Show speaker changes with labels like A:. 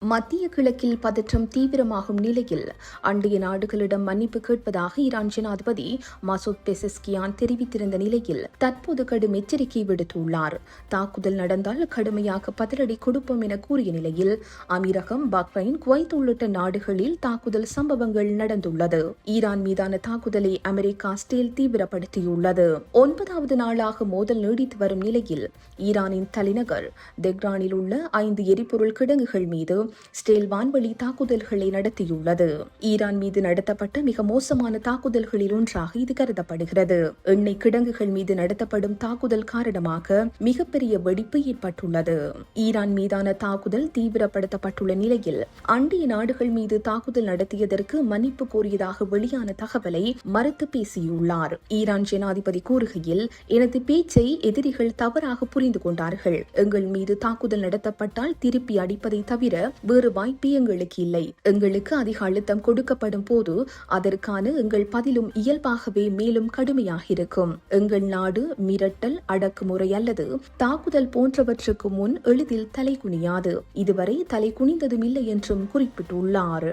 A: மத்திய கிழக்கில் பதற்றம் தீவிரமாகும் நிலையில் அண்டைய நாடுகளிடம் மன்னிப்பு கேட்பதாக ஈரான் ஜனாதிபதி மசூத் பெசஸ்கியான் தெரிவித்திருந்த நிலையில் தற்போது கடும் எச்சரிக்கை விடுத்துள்ளார். தாக்குதல் நடந்தால் கடுமையாக பதிலடி கொடுப்போம் என கூறிய நிலையில் அமீரகம், பஹ்ரைன், குவைத் உள்ளிட்ட நாடுகளில் தாக்குதல் சம்பவங்கள் நடந்துள்ளது. ஈரான் மீதான தாக்குதலை அமெரிக்கா ஸ்டேல் தீவிரப்படுத்தியுள்ளது. 9வது நாளாக மோதல் நீடித்து வரும் நிலையில் ஈரானின் தலைநகர் தெஹ்ரானில் உள்ள 5 எரிபொருள் கிடங்குகள் மீது ஸ்டேல் வான்வழி தாக்குதல்களை நடத்தியுள்ளது. ஈரான் மீது நடத்தப்பட்ட மிக மோசமான தாக்குதல்களில் ஒன்றாக இது கருதப்படுகிறது. எண்ணெய் கிடங்குகள் மீது நடத்தப்படும் தாக்குதல் காரணமாக மிகப்பெரிய வெடிப்பு ஏற்பட்டுள்ளது. ஈரான் மீதான தாக்குதல் தீவிரப்படுத்தப்பட்டுள்ள நிலையில் அண்டைய நாடுகள் மீது தாக்குதல் நடத்தியதற்கு மன்னிப்பு கோரியதாக வெளியான தகவலை மறுத்து பேசியுள்ளார். ஈரான் ஜனாதிபதி கூறுகையில், எனது பேச்சை எதிரிகள் தவறாக புரிந்து கொண்டார்கள். எங்கள் மீது தாக்குதல் நடத்தப்பட்டால் திருப்பி அடிப்பதை தவிர வேறு வாய்ப்பு எங்களுக்கு இல்லை. எங்களுக்கு அதிக அழுத்தம் கொடுக்கப்படும் போது அதற்கான எங்கள் பதிலும் இயல்பாகவே மேலும் கடுமையாக இருக்கும். எங்கள் நாடு மிரட்டல், அடக்குமுறை அல்லது தாக்குதல் போன்றவற்றுக்கு முன் எளிதில் தலை குனியாது. இதுவரை தலை குனிந்ததும் இல்லை என்றும் குறிப்பிட்டுள்ளார்.